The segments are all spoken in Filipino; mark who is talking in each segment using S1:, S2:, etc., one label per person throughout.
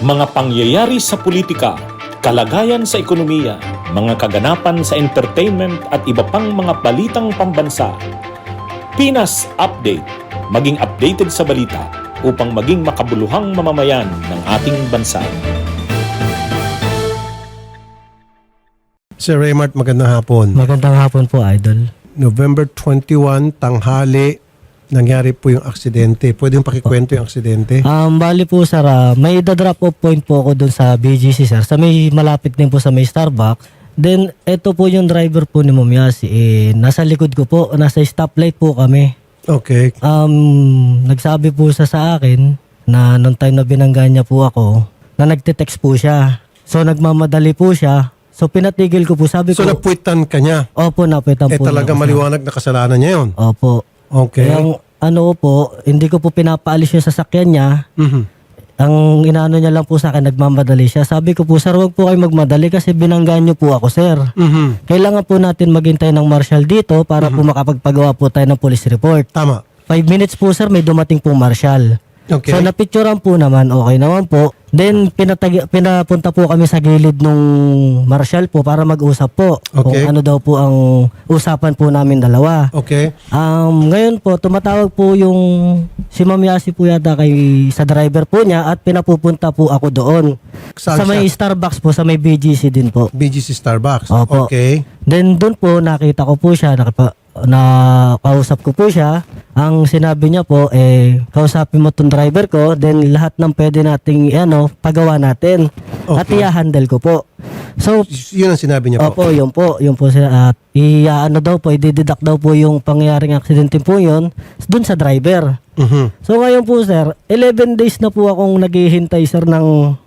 S1: Mga pangyayari sa politika, kalagayan sa ekonomiya, mga kaganapan sa entertainment at iba pang mga balitang pambansa. Pinas Update. Maging updated sa balita upang maging makabuluhang mamamayan ng ating bansa.
S2: Sir Raymart, magandang hapon.
S3: Magandang hapon po, Idol.
S2: November 21, tanghali, nangyari po yung aksidente. Pwede yung pakikwento yung aksidente?
S3: Bali po, sir, may drop off point po ako dun sa BGC, sir. Sa may malapit din po sa may Starbucks. Then, eto po yung driver po ni Ma'am Yasi. Nasa likod ko po, nasa stoplight po kami.
S2: Okay.
S3: Nagsabi po siya sa akin na nung time na binangga niya po ako, na nagte-text po siya. So, nagmamadali po siya. So, pinatigil ko po. Sabi
S2: So,
S3: ko,
S2: napuwitan ka niya?
S3: opo, napitan po.
S2: Talaga
S3: niya ako, sir.
S2: maliwanag na kasalanan niya yun?
S3: Opo.
S2: Okay.
S3: Kaya po, hindi ko po pinapaalis yung sasakyan niya.
S2: Mhm.
S3: Ang inaano niya lang po sa akin, nagmamadali siya. Sabi ko po, sir, huwag po kayo magmadali kasi binanggaan niyo po ako, sir.
S2: Mhm.
S3: Kailangan po natin maghintay ng marshal dito para po makapagpagawa po tayo ng police report.
S2: Tama.
S3: 5 minutes po, sir, may dumating po marshal.
S2: Okay.
S3: So, napicturean po naman, okay naman po. Then, pinapunta po kami sa gilid nung marshal po para mag-usap po. Kung
S2: Okay.
S3: ano daw po ang usapan po namin dalawa.
S2: Okay.
S3: Ngayon po, tumatawag po yung si Ma'am Yasi po yata sa driver po niya at pinapupunta po ako doon.
S2: Saan
S3: sa may
S2: siya?
S3: Starbucks po, sa may BGC din po.
S2: BGC Starbucks.
S3: Opo.
S2: Okay.
S3: Then doon po nakita ko po siya, nakausap ko po siya. Ang sinabi niya po, kausapin mo tong driver ko, then lahat ng pwede nating pagawa natin. At
S2: Okay.
S3: i-handle ko po. So,
S2: Yun ang sinabi niya po.
S3: opo, yun po sila. At daw po, i-deduct daw po yung pangyayaring aksidente po yun dun sa driver.
S2: Mhm.
S3: So ngayon po, sir, 11 days na po akong naghihintay, sir, ng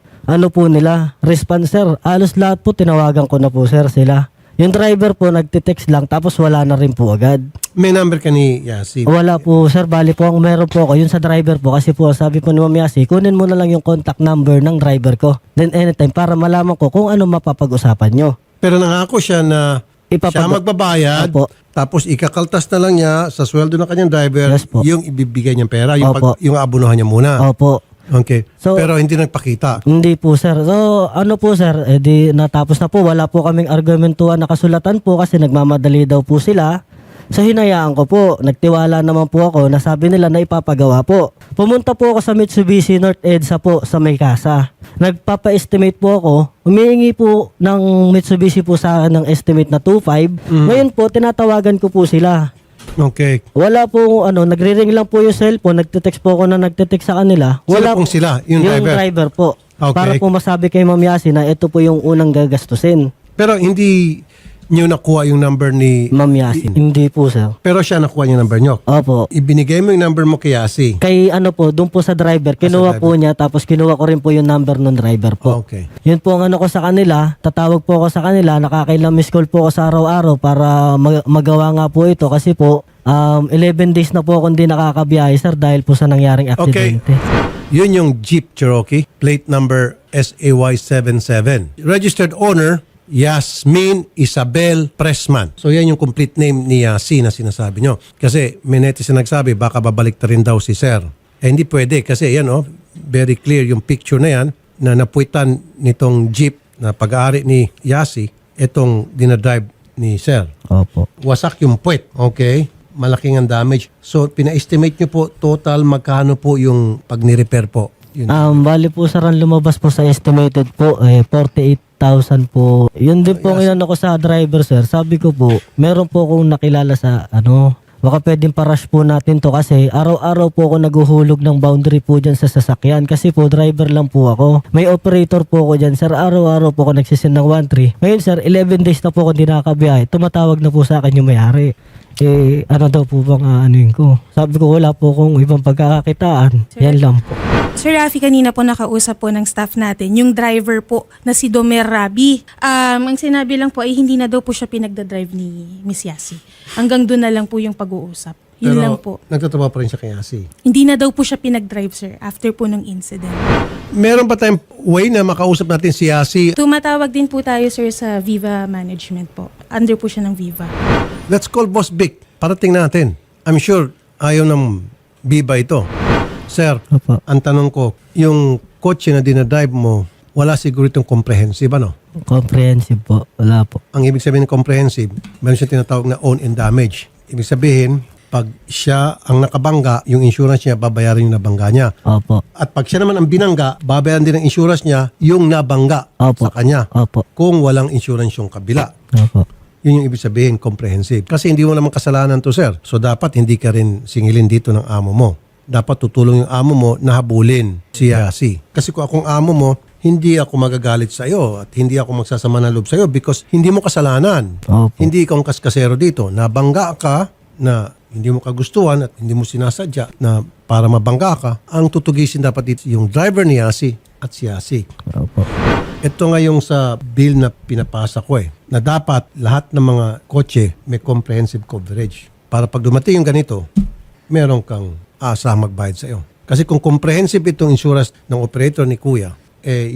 S3: response, sir. Halos lahat po tinawagan ko na po, sir, sila. Yung driver po nagte-text lang tapos wala na rin po agad.
S2: May number ka ni Yasi?
S3: Wala po, sir. Bali po, ang meron po ako, yun sa driver po. Kasi po, sabi po ni Ma'am Yasi, kunin mo na lang yung contact number ng driver ko. Then anytime, para malaman ko kung ano mapapag-usapan nyo.
S2: Pero nangako siya na siya magbabayad,
S3: Opo.
S2: tapos ikakaltas na lang niya sa sweldo ng kanyang driver
S3: Yes po.
S2: yung ibibigay niyang pera, yung,
S3: Opo.
S2: yung aabunuhan niya muna.
S3: Opo.
S2: Okay.
S3: So-
S2: Pero hindi nagpakita.
S3: Hindi po, sir. So, po, sir, di natapos na po. Wala po kaming argumentuhan na kasulatan po kasi nagmamadali daw po sila. So, hinayaan ko po. Nagtiwala naman po ako na sabi nila na ipapagawa po. Pumunta po ako sa Mitsubishi North EDSA po sa may kasa. Nagpapa-estimate po ako. Humihingi po ng Mitsubishi po sa akin ng estimate na 2.5. Ngayon po, tinatawagan ko po sila.
S2: Okay.
S3: Wala po, nagre-ring lang po yung cellphone. Nagte-text po ako na nagte-text sa kanila.
S2: Sila pong sila, yung driver?
S3: po.
S2: Okay.
S3: Para po masabi kay Ma'am Yasi na ito po yung unang gagastusin.
S2: Pero hindi niyo nakuha yung number ni...
S3: Ma'am Yasi. Hindi po, sir.
S2: Pero siya nakuha yung number niyo.
S3: Opo.
S2: Ibinigay mo yung number mo kay Yasi.
S3: Kay doon po sa driver, kinuha
S2: driver.
S3: po niya, tapos kinuha ko rin po yung number ng driver po.
S2: Okay.
S3: Yun po ang ko sa kanila, tatawag po ako sa kanila, nakakailang miss call po ako sa araw-araw para magawa nga po ito kasi po, 11 days na po ako hindi nakakabiyahe, sir, dahil po sa nangyaring aksidente.
S2: Yun yung Jeep Cherokee, plate number SAY77. Registered owner, Yasmin Isabel Pressman. So yan yung complete name ni Yasi na sinasabi nyo. Kasi may netizen nagsabi, baka babalik rin daw si Sir. Hindi pwede kasi yan very clear yung picture na yan na napuitan nitong Jeep na pag-aari ni Yasi, itong dinadrive ni Sir.
S3: Opo.
S2: Wasak yung puwet. Okay. Malaking ang damage. So, pina-estimate nyo po total magkano po yung pag ni-repair po? Yun.
S3: Bali po, sir, ang lumabas po sa estimated po, 48,000 po. Yun din po ang ko sa driver, sir. Sabi ko po, meron po akong nakilala sa baka pwedeng parush po natin to kasi araw-araw po ako naguhulog ng boundary po dyan sa sasakyan kasi po driver lang po ako. May operator po ako dyan, sir. Araw-araw po ako nagsisend ng 1-3. Ngayon, sir, 11 days na po ako hindi nakakabiyahe. Tumatawag na po sa akin yung may-ari. Ano daw po bang ko? Sabi ko, wala po akong ibang pagkakakitaan. Yan lang po.
S4: Sir Rafi, kanina po nakausap po ng staff natin, yung driver po na si Domer Rabi. Ang sinabi lang po ay hindi na daw po siya pinagdadrive ni Miss Yasi. Hanggang doon na lang po yung pag-uusap. Yun lang po.
S2: Nagtatawa pa rin siya kay Yasi.
S4: Hindi na daw po siya pinag-drive, sir, after po ng incident.
S2: Meron pa tayong way na makausap natin si Yasi?
S4: Tumatawag din po tayo, sir, sa Viva Management po. Under po siya ng Viva.
S2: Let's call Boss Vic. Parating natin. I'm sure ayaw ng Viva ito. Sir,
S3: Opo.
S2: ang tanong ko, yung kotse na dinadrive mo, wala siguro itong comprehensive, ano?
S3: Comprehensive po. Wala po.
S2: Ang ibig sabihin ng comprehensive, meron siyang tinatawag na own and damage. Ibig sabihin, pag siya ang nakabangga, yung insurance niya, babayaran yung nabangga niya.
S3: Opo.
S2: At pag siya naman ang binangga, babayaran din ng insurance niya yung nabangga
S3: Opo.
S2: sa kanya.
S3: Opo.
S2: Kung walang insurance yung kabila.
S3: Opo.
S2: Yun yung ibig sabihin, comprehensive. Kasi hindi mo naman kasalanan to, sir. So dapat hindi ka rin singilin dito ng amo mo. Dapat tutulong yung amo mo na habulin si Yasi. Kasi kung akong amo mo, hindi ako magagalit sa iyo at hindi ako magsasama ng loob sa iyo because hindi mo kasalanan.
S3: Opo.
S2: Hindi ikaw ang kaskasero dito. Nabangga ka na hindi mo kagustuhan at hindi mo sinasadya na para mabangga ka, ang tutugisin dapat dito yung driver ni Yasi at si Yasi.
S3: Opo.
S2: Ito nga yung sa bill na pinapasa ko na dapat lahat ng mga kotse may comprehensive coverage. Para pag dumating yung ganito, meron kang asa magbayad sa iyo. Kasi kung comprehensive itong insurance ng operator ni Kuya,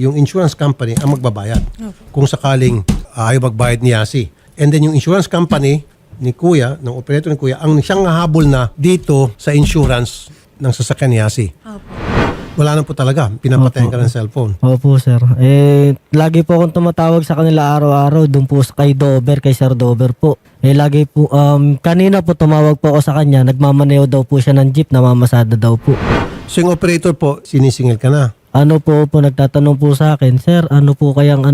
S2: yung insurance company ang magbabayad. Kung sakaling ayaw magbayad ni Yasi. And then yung insurance company ni Kuya, ng operator ni Kuya, ang siyang hahabol na dito sa insurance ng sasakyan ni Yasi. Wala na po talaga. Pinapatayan ka ng cellphone.
S3: Opo, sir. Lagi po akong tumatawag sa kanila araw-araw doon po kay Dover, kay Sir Dover po. Lagi po, kanina po tumawag po ako sa kanya, nagmamaneo daw po siya ng jeep, namamasada daw po.
S2: So yung operator po, sinisingil ka na.
S3: Ano po nagtatanong po sa akin, sir, ano po kayang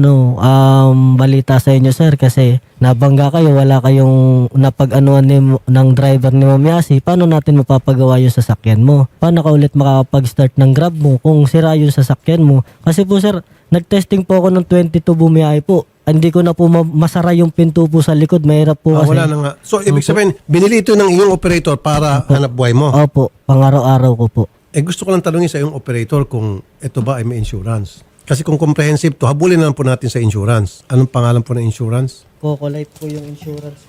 S3: balita sa inyo, sir, kasi nabangga kayo, wala kayong napag-anuan ng driver ni Ma'am Yasi, paano natin mapapagawa yung sasakyan mo? Paano ka ulit makakapag-start ng Grab mo kung sira yung sasakyan mo? Kasi po, sir, nag-testing po ako ng 22 bumiyahe po. Hindi ko na po masara yung pinto po sa likod, mahirap po kasi.
S2: Wala na nga. So ibig sabihin, binili ito ng iyong operator para hanap buhay mo.
S3: Opo, pang-araw-araw ko po.
S2: Gusto ko lang tanungin sa iyong operator kung ito ba ay may insurance. Kasi kung comprehensive to, habulin na lang po natin sa insurance. Anong pangalan po ng insurance?
S3: Coco Life po yung insurance.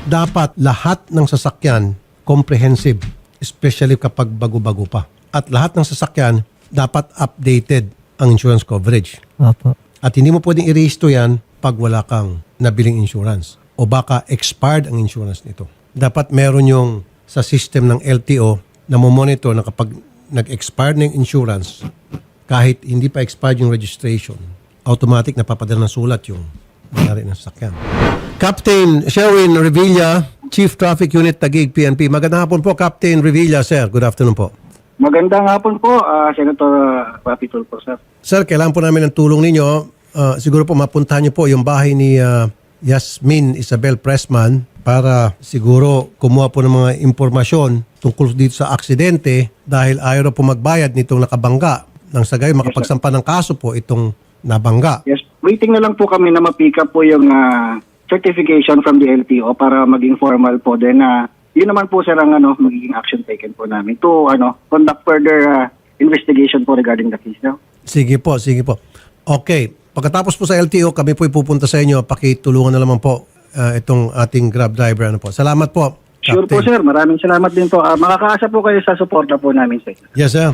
S2: Dapat lahat ng sasakyan comprehensive, especially kapag bago-bago pa. At lahat ng sasakyan dapat updated ang insurance coverage.
S3: Opo.
S2: At hindi mo pwedeng i-rehisto yan pag wala kang nabiling insurance. O baka expired ang insurance nito. Dapat meron yung sa system ng LTO na monitor na kapag nag-expire ng insurance, kahit hindi pa expired yung registration, automatic na papadala ng sulat yung nangyari ng sasakyan. Captain Sherwin Revilla, Chief Traffic Unit Taguig PNP. Magandang hapon po, Captain Revilla, sir. Good afternoon po.
S5: Magandang hapon po, Senator Rapitol po, sir.
S2: Sir, kailangan po namin ng tulong ninyo. Siguro po mapuntahan niyo po yung bahay ni Yasmin Isabel Pressman para siguro kumuha po ng mga impormasyon tungkol dito sa aksidente dahil ayaw na po magbayad nitong nakabangga. Nang sa gayon, makapagsampa ng kaso po itong nabangga.
S5: Yes, waiting na lang po kami na ma-pick up po yung certification from the LTO para maging formal po. Then, yun naman po sir ang magiging action taken po namin to conduct further investigation po regarding the case now.
S2: Sige po, sige po. Okay, pagkatapos po sa LTO, kami po ipupunta sa inyo. Pakitulungan na naman po itong ating Grab driver. Salamat po,
S5: Sure
S2: Captain.
S5: po sir, maraming salamat din po. Makakaasa po kayo sa suporta po namin sir.
S2: Yes, sir.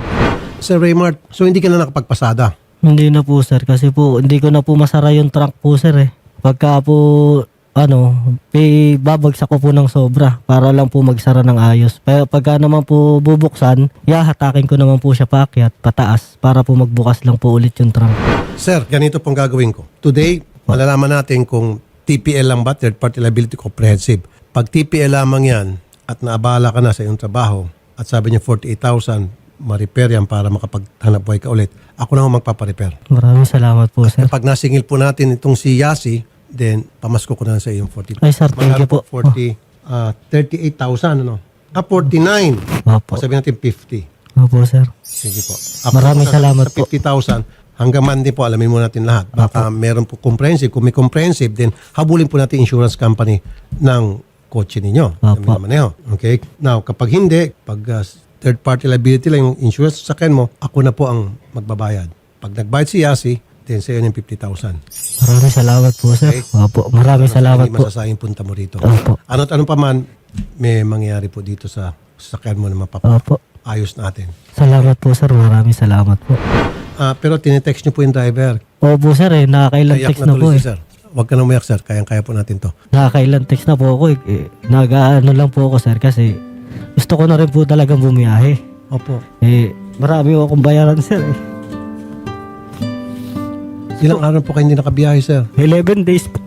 S2: Sir Raymart, so hindi ka na nakapagpasada?
S3: Hindi na po, sir, kasi po hindi ko na po masara yung trunk po, sir. Pagka po babagsak ko po ng sobra para lang po magsara ng ayos. Pero pagka naman po bubuksan, hatakin ko naman po siya paakyat, pataas, para po magbukas lang po ulit yung trunk.
S2: Sir, ganito pong gagawin ko. Today, malalaman natin kung TPL lang ba, Third Party Liability Comprehensive. Pag TPL lamang yan at naabala ka na sa iyong trabaho at sabi niya 48,000, ma-repair yan para makapaghanap buhay ka ulit, ako na ho magpaparepair.
S3: Maraming salamat po, sir.
S2: Pag nasingil po natin itong si Yasi, then pamasko ko na sa iyong 40,000.
S3: Ay, sir, thank you po.
S2: 38,000, 49.
S3: Opo.
S2: Sabi natin 50.
S3: Opo, sir.
S2: Sige po.
S3: Maraming salamat
S2: sa
S3: po.
S2: 50,000, hanggang Monday po, alamin mo natin lahat. Baka meron po comprehensive. Kung may comprehensive, then habulin po natin insurance company ng kotse ninyo.
S3: Opo.
S2: Okay? Now, kapag hindi, pag third party liability lang yung insurance sa akin mo, ako na po ang magbabayad. Pag nagbayad si Yasi, then sa'yo yung 50,000.
S3: Maraming salamat po, sir.
S2: Okay.
S3: Opo, maraming salamat
S2: Hindi
S3: po.
S2: masasayang punta mo rito.
S3: Opo.
S2: Ano't ano pa man, may mangyayari po dito sa sasakyan mo na
S3: Opo.
S2: ayos natin.
S3: Salamat po, sir. Maraming salamat po.
S2: Pero tinetext niyo po yung driver.
S3: Opo, sir. Nakakailan
S2: Kayak
S3: text na po
S2: tuloy
S3: eh.
S2: si sir. Huwag ka na umiyak, sir. Kayang-kaya po natin to.
S3: Nakakailan text na po ako eh. Nag-ano lang po ako, sir, kasi gusto ko na rin po talagang bumiyahe.
S2: Opo.
S3: Marami akong bayaran, sir eh.
S2: Ilang araw po kayo hindi nakabiyahe, sir?
S3: 11 days po.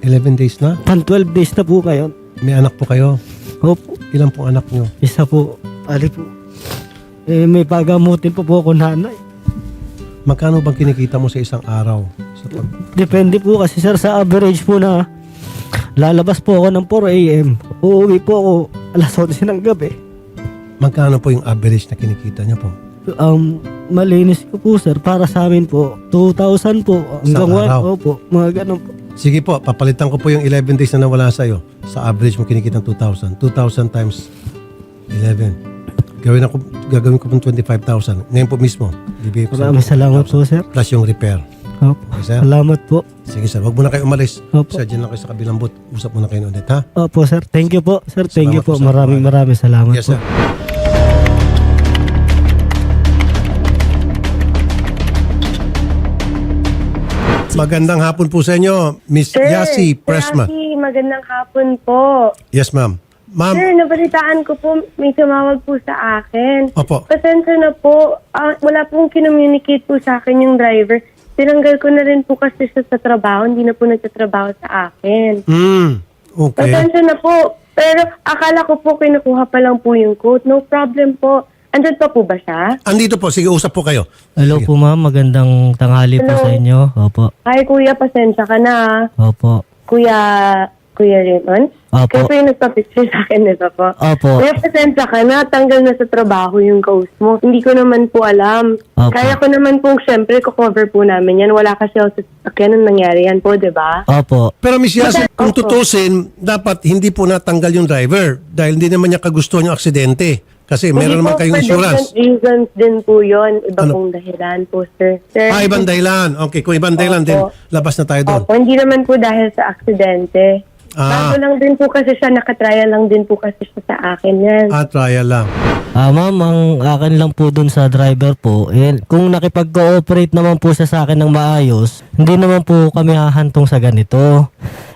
S2: 11 days na?
S3: Pan 12 days na po ngayon.
S2: May anak po kayo?
S3: Opo.
S2: Ilan pong anak nyo?
S3: Isa po. Ali po. May pagamutin po ako nanay.
S2: Magkano bang kinikita mo sa isang araw?
S3: Depende po kasi sir sa average po na lalabas po ako ng 4 a.m. Uuwi po ako alas 11 ng gabi.
S2: Magkano po yung average na kinikita niya po?
S3: Malinis ko po sir. Para sa amin po, 2,000 po. Hanggang
S2: araw?
S3: 1, opo. Mga ganun po.
S2: Sige po, papalitan ko po yung 11 days na nawala sa'yo. Sa average mo kinikita ng 2,000. 2,000 times 11. Gagawin ko po 25,000. Ngayon po mismo. Bibigay ko sa
S3: Maraming salamat po sir.
S2: plus yung repair.
S3: Opo.
S2: Okay, sir?
S3: Salamat po.
S2: Sige sir, wag muna kayo umalis.
S3: Opo.
S2: Sir, dyan lang kayo sa kabilang booth. Usap muna kayo ulit, ha?
S3: Opo sir. Thank you po. Sir, thank you
S2: Salamat po,
S3: po.
S2: sir.
S3: Maraming salamat
S2: Yes,
S3: po.
S2: sir. Magandang hapon po sa inyo, Miss Yasi Pressman.
S6: Yasi, magandang hapon po.
S2: Yes, ma'am. Ma'am,
S6: Sir, nabalitaan ko po, may tumawag po sa akin.
S2: Opo.
S6: Pasensya na po, wala pong kinommunicate po sa akin yung driver. Tinanggal ko na rin po kasi siya sa trabaho, hindi na po nagtatrabaho sa akin.
S2: okay.
S6: Pasensya na po, pero akala ko po kinukuha pa lang po yung quote. No problem po. Andyan pa po ba siya?
S2: Andito po, sige, usap po kayo.
S3: Hello po ma'am. Magandang tanghali po
S6: Hello.
S3: sa inyo. Opo.
S6: Hi kuya, pasensya ka na.
S3: Opo.
S6: Kuya Raymond?
S3: Opo.
S6: Kayo po yung nagpa-picture sa akin nito po.
S3: Opo.
S6: Kuya, pasensya ka na. Tanggal na sa trabaho yung ghost mo. Hindi ko naman po alam.
S3: Opo.
S6: Kaya ko naman po, syempre, ko-cover po namin yan. Wala kasi ako sa sakyan nung nangyari yan po, di ba?
S3: Opo.
S2: Pero Miss Yasi, kung
S6: Opo.
S2: tutusin, dapat hindi po natanggal yung driver dahil hindi naman niya kagustuhan yung aksidente. Kasi meron naman kayong
S6: Hindi po, for
S2: insurance.
S6: different reasons din po yun. Iba
S2: Ano?
S6: pong dahilan po, sir. Sir,
S2: Ibang dahilan. Okay, kung ibang dahilan din,
S6: Opo.
S2: labas na tayo doon.
S6: Opo, hindi naman po dahil sa aksidente. Bago lang din po kasi siya, nakatrial lang din po kasi siya sa akin yan.
S2: Trial lang.
S3: Ma'am, ang akin lang po dun sa driver po, kung nakipag-cooperate naman po siya sa akin ng maayos, hindi naman po kami hahantong sa ganito.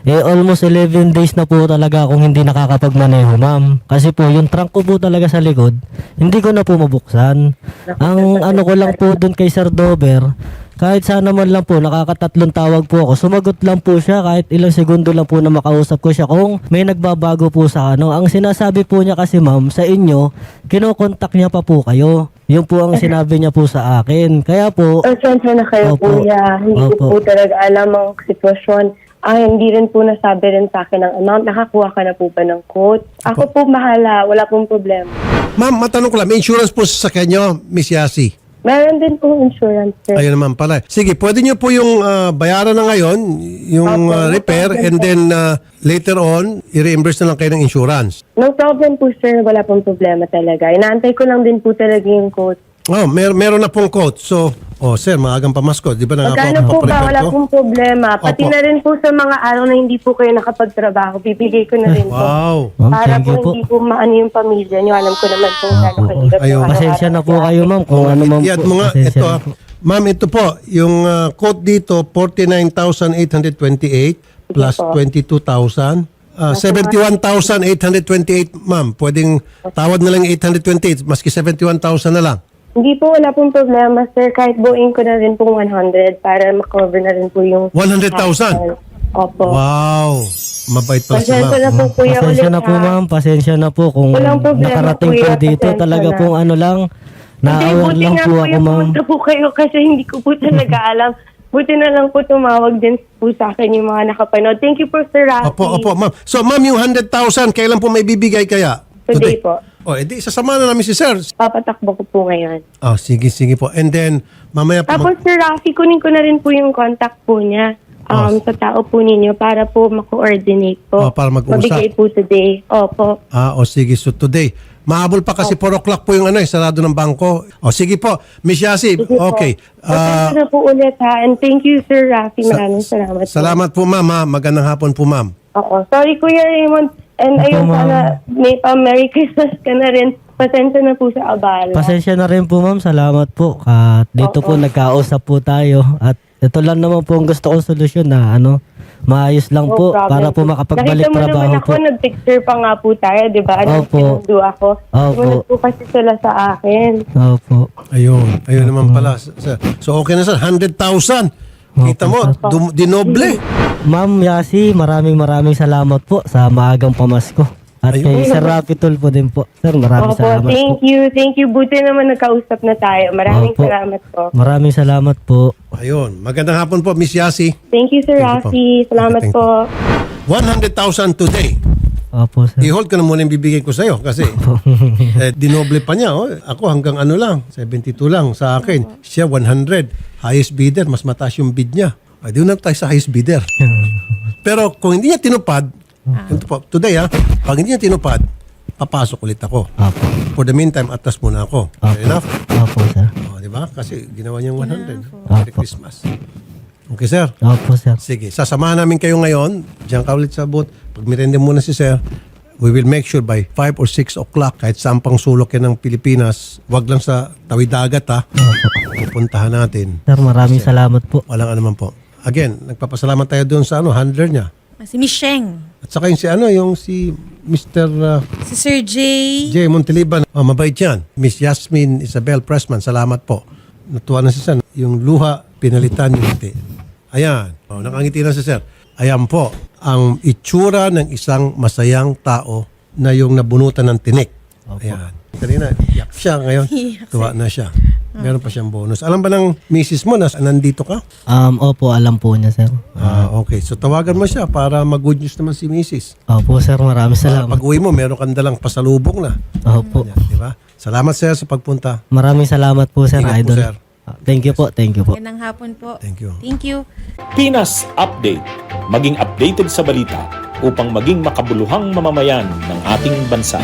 S3: Almost 11 days na po talaga akong hindi nakakapagmaneho, ma'am. Kasi po, yung trunk ko po talaga sa likod, hindi ko na po mabuksan. Ang ano ko lang po dun kay Sir Dover, kahit sana man lang po, nakakatatlong tawag po ako. Sumagot lang po siya kahit ilang segundo lang po na makausap ko siya kung may nagbabago po sa ano. Ang sinasabi po niya kasi ma'am, sa inyo, kinokontak niya pa po kayo. Yun po ang sinabi niya po sa akin. Kaya po,
S6: Pasensya na kayo,
S3: Opo.
S6: kuya. Hindi ko
S3: Opo.
S6: po talaga alam ang sitwasyon. Hindi rin po nasabi rin sa akin ang amount. Nakakuha ka na po ba ng quote? Ako po mahala. Wala pong problema.
S2: Ma'am, matanong ko lang, may insurance po sa kanya, Miss Yasi?
S6: Meron din pong insurance, sir.
S2: Ayun naman pala. Sige, pwede niyo po yung bayaran na ngayon, yung
S6: Opo,
S2: repair,
S6: no problem
S2: and
S6: po.
S2: then later on, i-reimburse na lang kayo ng insurance.
S6: No problem po, sir. Wala pong problema talaga. Inaantay ko lang din po talaga yung quote.
S2: Oh, meron na pong quote. So, sir, maagang pamasko. Di ba
S6: Magkano po ba? Wala pong problema. Pati
S2: Opo.
S6: na rin po sa mga araw na hindi po kayo nakapagtrabaho, bibigay ko na rin po.
S2: Wow.
S3: ma'am,
S6: Para
S3: thank you
S6: po
S3: po.
S6: hindi po maano yung pamilya niyo. Alam ko naman po gano'ng kahirap
S2: Ayun.
S6: yung
S3: Pasensya na po
S6: araw-araw
S3: kayo, ma'am, kung ano ma'am
S2: Iyan
S3: po.
S2: mo nga,
S3: Pasensya
S2: ito
S3: na
S2: ah.
S3: po.
S2: Ma'am, ito po, yung quote dito, 49,828 plus
S6: Opo.
S2: 22,000. 71,828, ma'am. Pwedeng tawad na lang 828, maski 71,000 na lang.
S6: Hindi po, wala pong problema, sir. Kahit buuin ko na rin pong 100 para makover na rin po yung...
S2: 100,000?
S6: Opo.
S2: Wow. Mabait pala si
S6: Pasensya na
S2: ma'am.
S6: po, kuya,
S3: Pasensya
S6: ulit,
S3: na po
S6: ha?
S3: ma'am, pasensya na po kung
S6: Walang problema,
S3: nakarating po
S6: kuya,
S3: dito.
S6: pasensya
S3: Talaga
S6: na.
S3: pong ano lang, na-aware
S6: Buti
S3: lang
S6: nga
S3: po ako ma'am.
S6: pumunta po kayo kasi hindi ko po talaga alam. Buti na lang po tumawag din po sa akin yung mga nakapanood. Thank you po, Sir Rafi.
S2: Opo, ma'am. So, ma'am, yung 100,000, kailan po may bibigay kaya?
S6: Today po.
S2: Edi, sasama na namin si sir.
S6: Papatakbo ko po ngayon.
S2: Sige po. And then, mamaya po.
S6: Tapos, Sir Rafi, kunin ko na rin po yung contact po niya sa tao po ninyo para po ma-coordinate po.
S2: Para mag-usap.
S6: Mabigay po today. Opo.
S2: Sige. So, today. Mahabol pa kasi 4 o'clock po yung sarado ng bangko. Sige po. Miss Yasi,
S6: Sige po.
S2: okay.
S6: Pasensya na po ulit, ha. And thank you, Sir Rafi. Maraming salamat.
S2: Salamat po, ma'am. Ha? Magandang hapon po, ma'am.
S6: Oo. Sorry, Kuya Raymond. And
S3: Opo,
S6: ayun,
S3: ma'am.
S6: sana may Merry Christmas ka na rin. Pasensya na po sa abala.
S3: Pasensya na rin po ma'am, salamat po. At dito po nagkausap po tayo. At ito lang naman po ang gusto kong solusyon na maayos lang
S6: No
S3: po
S6: problem.
S3: para po makapagbalik
S6: Nakita mo
S3: trabaho
S6: naman ako,
S3: po.
S6: nag-picture pa nga po tayo, di ba?
S3: Opo.
S6: Sinundo ako.
S3: Opo.
S6: Sumunod po kasi sila sa akin.
S3: Opo.
S2: Ayun naman pala. So, okay na sir. 100,000. Kita mo, dinoble.
S3: Ma'am Yasi, maraming salamat po sa maagang pamasko. At kay Sir Rafi Tulfo din po. Sir, maraming
S6: Opo,
S3: salamat po.
S6: thank you. Buti naman nagkausap na tayo. Maraming
S3: Opo.
S6: salamat po.
S3: Maraming salamat po.
S2: Ayun. Magandang hapon po, Miss Yasi.
S6: Thank you, Sir
S2: Thank you po.
S6: Rafi. Salamat
S2: Okay, thank
S6: po.
S2: 100,000 today.
S3: Opo, sir.
S2: I-hold ko na muna yung bibigay ko sa'yo kasi dinoble pa niya. Oh. Ako hanggang ano lang, 72 lang sa akin. Siya 100. Highest bidder, mas mataas yung bid niya. Ay, doon na tayo sa highest bidder. Pero kung hindi niya tinupad, ganito po, today pag hindi niya tinupad, papasok ulit ako.
S3: Opo.
S2: For the meantime, atras muna ako. Fair enough?
S3: Opo, sir.
S2: Oh, di ba? Kasi ginawa niyang 100. Merry Christmas. Okay, sir?
S3: Opo, sir.
S2: Sige, sasamahan namin kayo ngayon. Diyan ka ulit sa booth. Pag merenda muna si sir, we will make sure by 5 or 6 o'clock, kahit saan pang sulok yan ng Pilipinas, wag lang sa tawid dagat pupuntahan natin.
S3: Sir, maraming salamat po.
S2: Walang anuman po. Again, nagpapasalamat tayo doon sa handler niya.
S4: Si Miss Sheng,
S2: At saka yung si Mr.
S4: si Sir J.
S2: J. Montiliban. Oh, mabait yan. Miss Yasmin Isabel Pressman, salamat po. Natuwa na si Sir. Yung luha, pinalitan yung ngiti. Ayan. Oh, nakangiti na si Sir. Ayan po, ang itsura ng isang masayang tao na yung nabunutan ng tinik. Ayan. Kanina, iyak siya ngayon. Tuwa na siya. Meron pa siyang bonus. Alam ba ng misis mo na nandito ka?
S3: Opo, alam po niya, sir.
S2: Okay. So tawagan mo siya para mag-good news naman si misis.
S3: Opo, sir, maraming salamat.
S2: Pag uwi mo, meron kang dalang pasalubong na.
S3: Opo.
S2: Ayan, di ba? Salamat sir sa pagpunta.
S3: Maraming salamat po, sir,
S2: Ingat po,
S3: idol.
S2: sir.
S3: Thank you po, thank you po.
S4: Magandang hapon po.
S2: Thank you.
S4: Thank you.
S1: Pinas Update. Maging updated sa balita upang maging makabuluhang mamamayan ng ating bansa.